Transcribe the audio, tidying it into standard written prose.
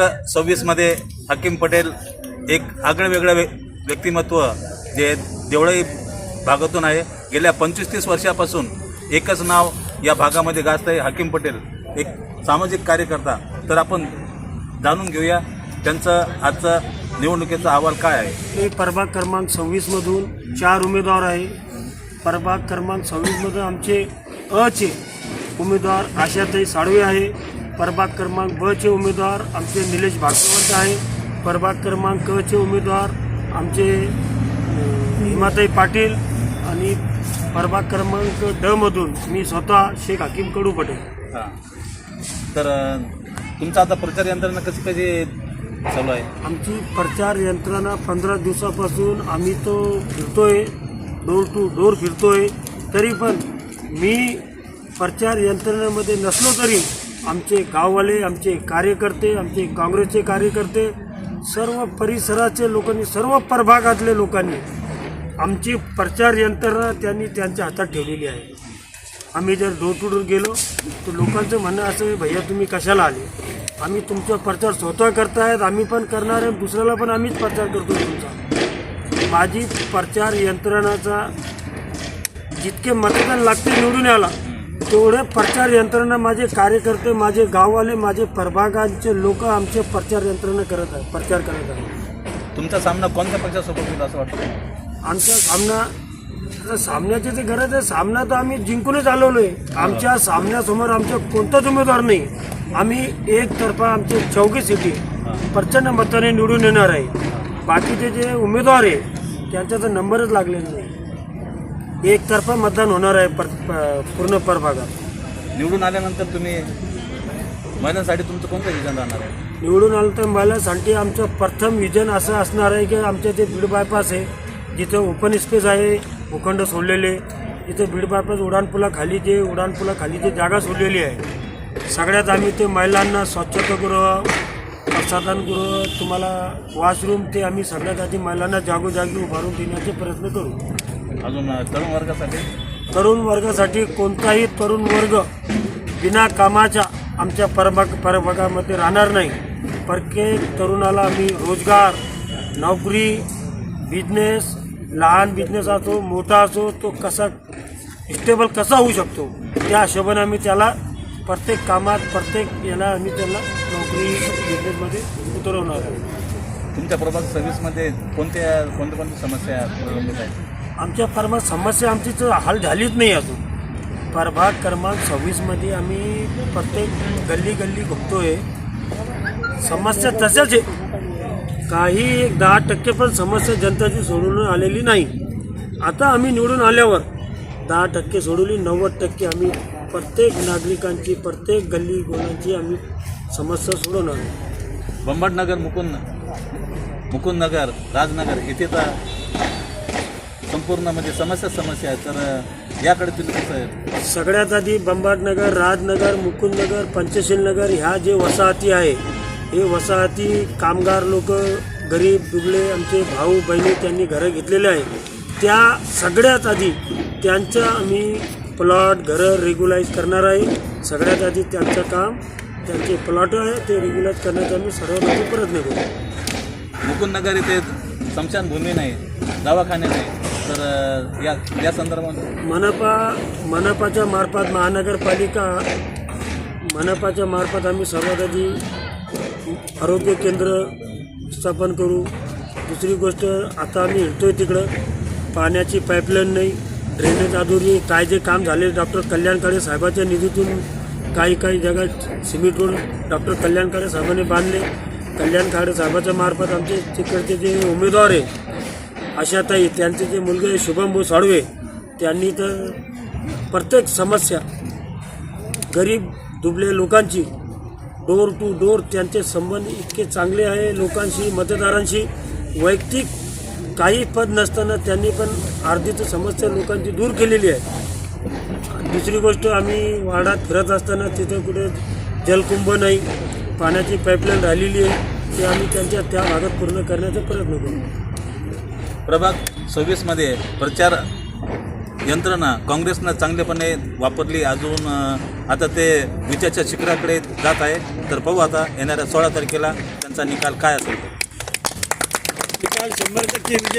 क्रमांक 26 मध्ये हाकीम पटेल एक आगळं वेगळं व्यक्तिमत्व जे देवळाई भागातून आहे. गेल्या 25-30 वर्षापासून एकच नाव या भागामध्ये गाजत आहे, हाकीम पटेल, एक सामाजिक कार्यकर्ता. तर आपण जाणून घेऊया त्यांचं आजचं निवडणुकीचा अहवाल काय आहे. हे प्रभाग क्रमांक 26मधून 4 उमेदवार आहे. प्रभाग क्रमांक 26मध्ये आमचे अचे उमेदवार आशाताई साळवे आहे. प्रभाग क्रमांक बचे उमेदवार आमचे निलेश भागवंत आहे. प्रभाग क्रमांक चे उमेदवार आमचे हिमाताई पाटील आणि प्रभाग क्रमांक ड मधून मी स्वतः शेख हाकीम कडू पटेल. हां, तर तुमचा आता प्रचार यंत्रणा कशी चालू आहे. आमची प्रचार यंत्रणा 15 दिवसापासून आम्ही तो फिरतोय, डोर टू डोर फिरतोय. तरी पण मी प्रचार यंत्रणेमध्ये नसलो तरी आमचे गाववाले, आमचे कार्यकर्ते, आमचे काँग्रेसचे कार्यकर्ते, सर्व परिसराचे लोकांनी, सर्व प्रभागातले लोकांनी आमची प्रचार यंत्रणा त्यांनी त्यांच्या हातात ठेवलेली आहे. आम्ही जर डोर टू डोर गेलो तर लोकांचं म्हणणं असं आहे, भैया तुम्ही कशाला आले. आम्ही तुमचा प्रचार स्वतः करतायत, आम्ही पण करणार आहे, दुसऱ्याला पण आम्हीच प्रचार करतो तुमचा. माझी प्रचार यंत्रणाचा जितके मतदान लागते निवडून यायला तेवढे प्रचार यंत्रणा माझे कार्यकर्ते, माझे गाववाले, माझे प्रभागांचे लोक आमचे प्रचार यंत्रणा करत आहेत, प्रचार करत आहेत. तुमचा सामना कोणत्या पक्षासोबत होईल असं वाटतं. आमचा सामन्याची जी गरज आहे, सामना तर आम्ही जिंकूनच आलेलो आहे. आमच्या सामन्यासमोर आमच्या कोणताच उमेदवार नाही. आम्ही एकतर्फा आमचे 24 सीटी प्रचंड मताने निवडून येणार आहे. बाकीचे जे उमेदवार आहे त्यांचा तर नंबरच लागलेला नाही. एकतर्फा मतदान होणार आहे पूर्ण प्रभागात. निवडून आल्यानंतर तुम्ही महिलांसाठी तुमचं कोणतं विजन राहणार आहे. निवडून आलं तर महिलांसाठी आमचं प्रथम विजन असं असणार आहे की आमच्या जे बीड बायपास आहे, जिथं ओपन स्पेस आहे, भूखंड सोडलेले, तिथं बीड बायपास उड्डाणपुलाखाली जी जागा सोडलेली आहे, सगळ्यात आम्ही ते महिलांना स्वच्छतागृह, प्रसाधनगृह, तुम्हाला वॉशरूम, ते आम्ही सगळ्यात आधी महिलांना जागोजागी उभारून देण्याचे प्रयत्न करू. अजून तरुण वर्गासाठी कोणताही तरुण वर्ग बिना कामाच्या आमच्या प्रभागामध्ये राहणार नाही. प्रत्येक तरुणाला आम्ही रोजगार, नोकरी, बिझनेस, लहान बिझनेस असो मोठा असो, तो कसा स्टेबल कसा होऊ शकतो त्या हिशोबाने आम्ही त्याला प्रत्येक कामात, प्रत्येक याला आम्ही त्याला नोकरी, बिझनेसमध्ये उतरवणार आहे. तुमच्या प्रभाग 26मध्ये कोणत्या समस्या प्रलंबित आहेत. आमच्या प्रभाग समस्या आमची तर हल झालीच नाही अजून. प्रभाग क्रमांक 26मध्ये आम्ही प्रत्येक गल्ली घुमतोय, समस्या तशाच आहे. काही 10% पण समस्या जनताची सोडवून आलेली नाही. आता आम्ही निवडून आल्यावर 10% सोडवली, 90% आम्ही प्रत्येक नागरिकांची, प्रत्येक गल्ली गोलांची आम्ही समस्या सोडवणार. बंबाटनगर, मुकुंदनगर, राजनगर इथे तर संपूर्ण म्हणजे समस्या आहे. तर याकडे तुम्ही कसं आहे. सगळ्यात आधी बंबाटनगर, राजनगर, मुकुंदनगर, पंचशील नगर ह्या जे वसाहती आहे, हे वसाहती कामगार लोक, गरीब दुबळे आमचे भाऊ बहिणी त्यांनी घरं घेतलेले आहे. त्या सगळ्यात आधी त्यांचं आम्ही प्लॉट, घरं रेग्युलाइज करणार आहे. सगळ्यात आधी त्यांचं काम, त्यांचे प्लॉट आहे ते रेग्युलाइज करण्याचा आम्ही सर्वात आधी प्रयत्न करू. मुकुंदनगर इथे स्मशानभूमी नाही, दवाखाने नाही, तर या संदर्भात मनपाच्या मार्फत, मनपाच्या मार्फत आम्ही सर्वात आधी आरोग्य केंद्र स्थापन करू. दुसरी गोष्ट, आता आम्ही हिंडतोय तिकडं पाण्याची पाईपलाईन नाही, ड्रेनेज अधुरी, काय जे काम झाले डॉक्टर कल्याण काळे साहेबाच्या निधीतून काही जगात cement road doctor Kalyan Kale साहेबांनी बांधले. कल्याण काळे साहेबाच्या मार्फत आमचे तिकडचे जे उमेदवार आहे आशाताई, त्यांचे जे मुलगे शुभम साळवे, त्यांनी तर प्रत्येक समस्या गरीब दुबळे लोकांची डोर टू डोर त्यांचे संबंध इतके चांगले आहे लोकांशी, मतदारांशी. वैयक्तिक काही पद नसताना त्यांनी पण अर्धीच समस्या लोकांची दूर केलेली आहे. दुसरी गोष्ट, आम्ही वार्डात फिरत असताना तिथे कुठे जलकुंभ नाही, पाण्याची पाईपलाईन राहिलेली आहे, ते आम्ही त्यांच्या त्या भागात पूर्ण करण्याचा प्रयत्न करू. प्रभाग 26मध्ये प्रचार यंत्रणा काँग्रेसनं चांगलेपणे वापरली. अजून आता ते विजयाच्या शिखराकडे जात आहे. तर पाहू आता येणाऱ्या 16 तारखेला त्यांचा निकाल काय असेल. निकाल 100% विजय